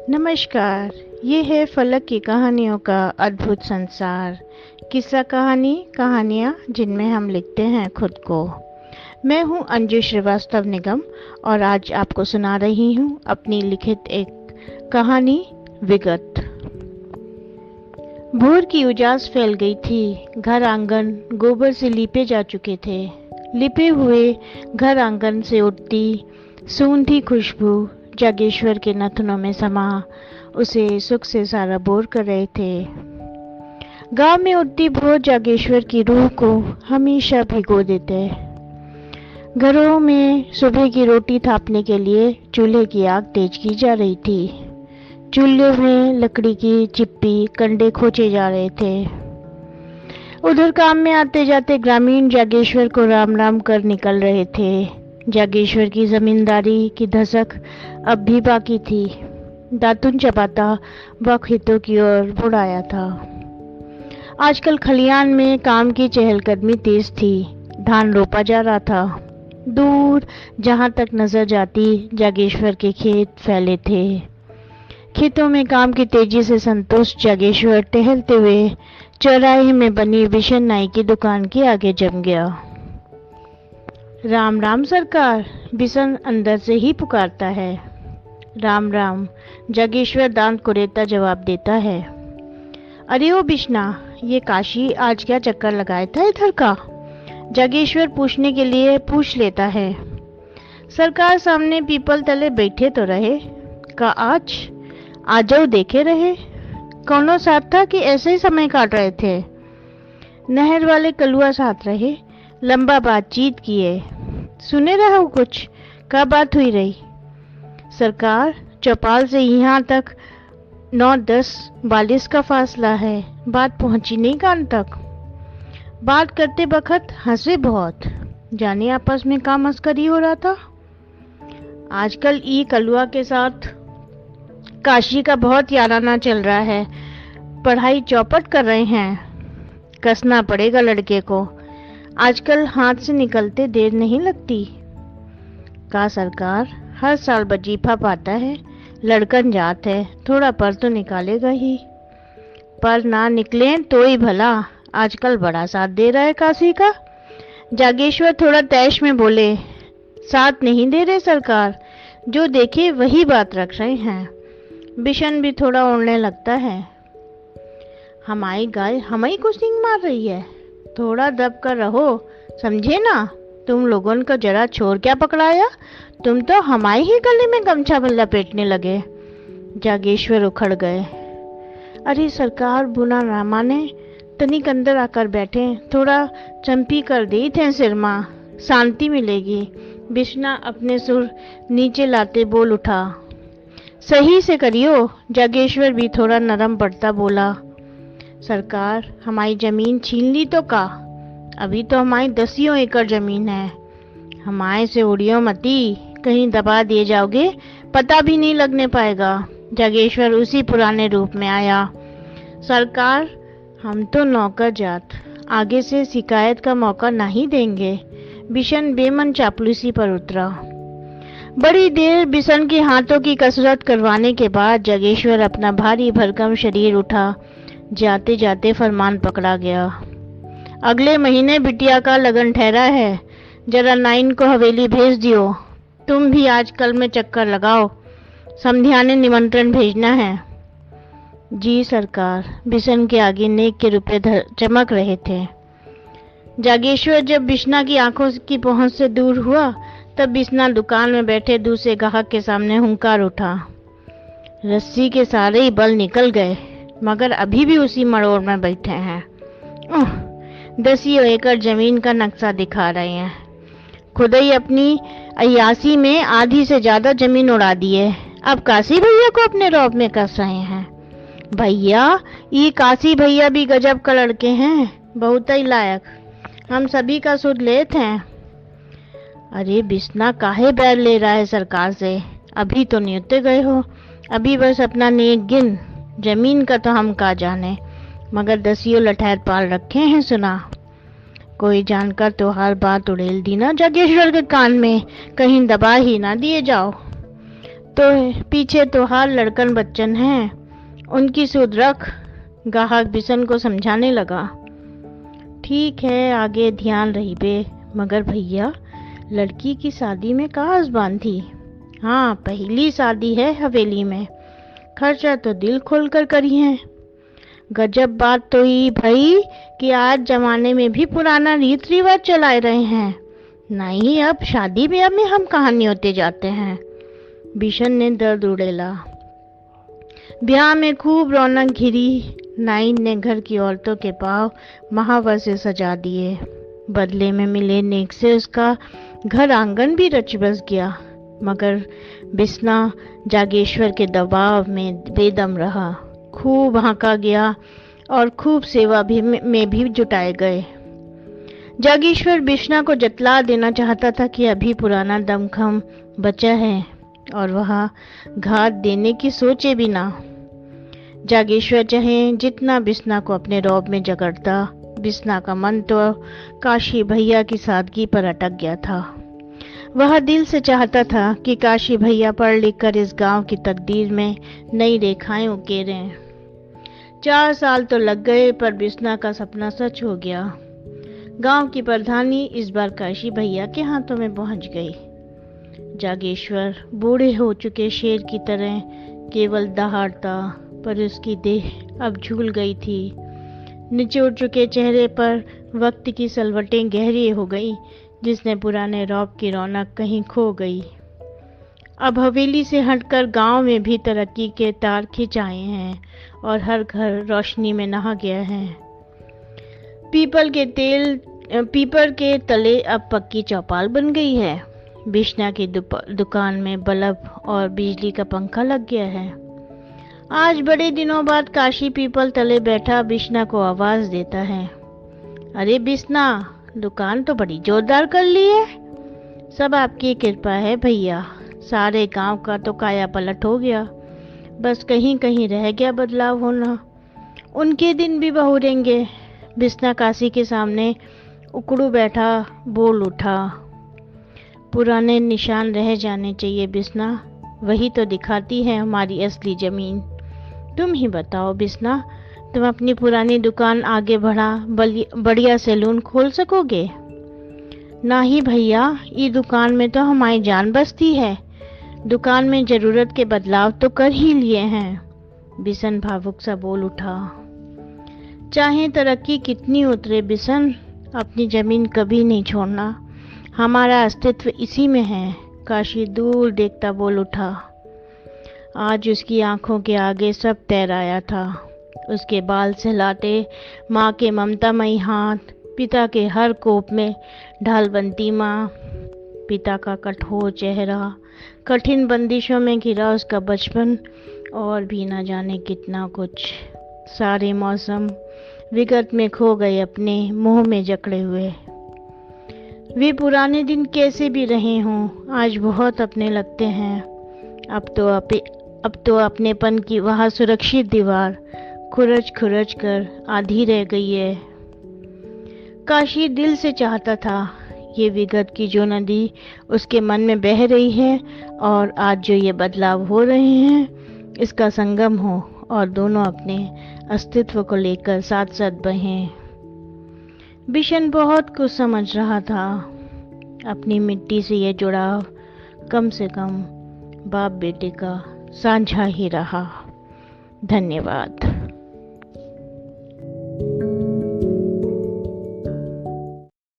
नमस्कार। ये है फलक की कहानियों का अद्भुत संसार। किस्सा कहानी, कहानियाँ जिनमें हम लिखते हैं खुद को। मैं हूँ अंजू श्रीवास्तव निगम और आज आपको सुना रही हूँ अपनी लिखित एक कहानी, विगत। भोर की उजास फैल गई थी। घर आंगन गोबर से लीपे जा चुके थे। लिपे हुए घर आंगन से उठती सूंधी खुशबू जागेश्वर के नथनों में समा उसे सुख से सारा बोर कर रहे थे। गांव में उठती भोर जागेश्वर की रूह को हमेशा भिगो देते। घरों में सुबह की रोटी थापने के लिए चूल्हे की आग तेज की जा रही थी। चूल्हे में लकड़ी की चिप्पी कंडे खोचे जा रहे थे। उधर काम में आते जाते ग्रामीण जागेश्वर को राम राम कर निकल रहे थे। जागेश्वर की जमींदारी की धसक अब भी बाकी थी। दातुन चबाता वह खेतों की ओर मुड़ आया था। आजकल खलियान में काम की चहलकदमी तेज थी। धान रोपा जा रहा था। दूर जहां तक नजर जाती जागेश्वर के खेत फैले थे। खेतों में काम की तेजी से संतुष्ट जागेश्वर टहलते हुए चौराहे में बनी बिशन नाई की दुकान के आगे जम गया। राम राम सरकार, बिशन अंदर से ही पुकारता है। राम राम, जागेश्वर दांत कुरेदता जवाब देता है। अरे ओ बिशना, ये काशी आज क्या चक्कर लगाया था इधर का? जागेश्वर पूछने के लिए पूछ लेता है। सरकार सामने पीपल तले बैठे तो रहे, का आज आ जाओ देखे रहे। कौनो साथ था कि ऐसे ही समय काट रहे थे? नहर वाले कलुआ साथ रहे, लंबा बातचीत किए। सुने रहो कुछ, क्या बात हुई रही? सरकार, चौपाल से यहाँ तक 9-10-42 का फासला है। बात पहुंची नहीं कान तक। बात करते बखत हंसे बहुत। जाने आपस में क्या मस्करी हो रहा था। आजकल ई कलुआ के साथ काशी का बहुत याराना चल रहा है। पढ़ाई चौपट कर रहे हैं। कसना पड़ेगा लड़के को। आजकल हाथ से निकलते देर नहीं लगती। का सरकार, हर साल वजीफा पाता है। लड़कन जात है, थोड़ा पर तो निकालेगा ही। पर ना निकले तो ही भला। आजकल बड़ा साथ दे रहा है काशी का। जागेश्वर थोड़ा तैश में बोले। साथ नहीं दे रहे सरकार, जो देखे वही बात रख रहे हैं। बिशन भी थोड़ा उड़ने लगता है। हमारी गाय हमारी को सिंग मार रही है। थोड़ा दब कर रहो, समझे ना। तुम लोगों को जरा छोर क्या पकड़ाया? तुम तो हमारे ही गले में गमछा लपेटने लगे। जागेश्वर उखड़ गए। अरे सरकार, बुना ना माने, तनिक अंदर आकर बैठे, थोड़ा चंपी कर दी थे सिर माँ, शांति मिलेगी। बिश्ना अपने सुर नीचे लाते बोल उठा। सही से करियो। जागेश्वर भी थोड़ा नरम पड़ता बोला। सरकार, हमारी जमीन छीन ली तो का? अभी तो हमारी 10 एकड़ जमीन है। हमारे से उड़ियो मती, कहीं दबा दिए जाओगे, पता भी नहीं लगने पाएगा। जागेश्वर उसी पुराने रूप में आया। सरकार, हम तो नौकर जात, आगे से शिकायत का मौका नहीं देंगे। बिशन बेमन चापलूसी पर उतरा। बड़ी देर बिशन के हाथों की कसरत करवाने के बाद जागेश्वर अपना भारी भरकम शरीर उठा। जाते जाते फरमान पकड़ा गया। अगले महीने बिटिया का लगन ठहरा है। जरा नाइन को हवेली भेज दियो। तुम भी आज कल में चक्कर लगाओ। समधियाने निमंत्रण भेजना है। जी सरकार। बिशन के आगे नेक के रुपए चमक रहे थे। जागेश्वर जब बिश्ना की आंखों की पहुंच से दूर हुआ, तब बिश्ना दुकान में बैठे दूसरे ग्राहक के सामने हुंकार उठा। रस्सी के सारे ही बल निकल गए, मगर अभी भी उसी मड़ोड़ में बैठे हैं। 10 एकड़ जमीन का नक्शा दिखा रहे हैं। खुद ही अपनी अयासी में आधी से ज्यादा जमीन उड़ा दी है। अब काशी भैया को अपने रौब में कस रहे हैं। भैया, ये काशी भैया भी गजब का लड़के हैं, बहुत ही लायक। हम सभी का सुध लेते हैं। अरे बिश्ना, काहे बैर ले रहा है सरकार से? अभी तो न्योते गए हो। अभी बस अपना नेक गिन। जमीन का तो हम का जाने, मगर 10 लठैर पाल रखे हैं सुना। कोई जानकर तो हर बात उड़ेल दी ना जागेश्वर के कान में, कहीं दबा ही ना दिए जाओ। तो पीछे तो हार लड़कन बच्चन हैं, उनकी सुध रख। गाहक बिशन को समझाने लगा। ठीक है, आगे ध्यान रही बे, मगर भैया लड़की की शादी में का आज़बान थी। हाँ, पहली शादी है हवेली में, खर्चा तो दिल खोल कर करी है। गजब बात तो ही भाई कि आज जमाने में भी पुराना रीत रिवाज चलाए रहे हैं। नहीं, अब शादी ब्याह में हम कहानी होते जाते हैं। बिशन ने दर्द उड़ेला। ब्याह में खूब रौनक घिरी। नाइन ने घर की औरतों के पांव महावर से सजा दिए। बदले में मिले नेक से उसका घर आंगन भी रच बस गया, मगर बिस्ना जागेश्वर के दबाव में बेदम रहा। खूब हाँका गया और खूब सेवा भी में भी जुटाए गए। जागेश्वर बिस्ना को जतला देना चाहता था कि अभी पुराना दमखम बचा है और वह घात देने की सोचे भी ना। जागेश्वर चाहे जितना बिस्ना को अपने रौब में जकड़ता, बिस्ना का मन तो काशी भैया की सादगी पर अटक गया था। वह दिल से चाहता था कि काशी भैया पढ़ लिख कर इस गांव की तकदीर में नई रेखाएं उकेरें। 4 साल तो लग गए, पर बिस्ना का सपना सच हो गया। गांव की प्रधानी इस बार काशी भैया के हाथों में पहुंच गई। जागेश्वर बूढ़े हो चुके शेर की तरह केवल दहाड़ता, पर उसकी देह अब झूल गई थी। निचोड़ चुके चेहरे पर वक्त की सलवटें गहरी हो गई, जिसने पुराने रौब की रौनक कहीं खो गई। अब हवेली से हटकर गांव में भी तरक्की के तार खिंचाए हैं और हर घर रोशनी में नहा गया है। पीपल के तले अब पक्की चौपाल बन गई है। बिश्ना की दुकान में बल्ब और बिजली का पंखा लग गया है। आज बड़े दिनों बाद काशी पीपल तले बैठा बिश्ना को आवाज देता है। अरे बिश्ना, दुकान तो बड़ी जोरदार कर ली है। सब आपकी कृपा है भैया, सारे गांव का तो काया पलट हो गया, बस कहीं कहीं रह गया बदलाव होना। उनके दिन भी बहुरेंगे। बिश्ना काशी के सामने उकड़ू बैठा बोल उठा। पुराने निशान रह जाने चाहिए बिश्ना, वही तो दिखाती है हमारी असली जमीन। तुम ही बताओ बिश्ना, तुम अपनी पुरानी दुकान आगे बढ़िया सैलून खोल सकोगे? नहीं भैया, ये दुकान में तो हमारी जान बसती है। दुकान में जरूरत के बदलाव तो कर ही लिए हैं। बिशन भावुक सा बोल उठा। चाहे तरक्की कितनी उतरे बिशन, अपनी जमीन कभी नहीं छोड़ना। हमारा अस्तित्व इसी में है। काशी दूर देखता बोल उठा। आज उसकी आंखों के आगे सब तैर आया था। उसके बाल सहलाते माँ के ममतामयी हाथ, पिता के हर कोप में ढालबंती माँ, पिता का कठोर चेहरा, कठिन बंदिशों में घिरा उसका बचपन, और भी न जाने कितना कुछ। सारे मौसम विगत में खो गए अपने मोह में जकड़े हुए। वे पुराने दिन कैसे भी रहे हों, आज बहुत अपने लगते हैं। अब तो अपनेपन की वहाँ सुरक्षित दीवार खुरच खुरच कर आधी रह गई है। काशी दिल से चाहता था ये विगत की जो नदी उसके मन में बह रही है और आज जो ये बदलाव हो रहे हैं, इसका संगम हो और दोनों अपने अस्तित्व को लेकर साथ साथ बहें। बिशन बहुत कुछ समझ रहा था। अपनी मिट्टी से ये जुड़ाव कम से कम बाप बेटे का साझा ही रहा। धन्यवाद।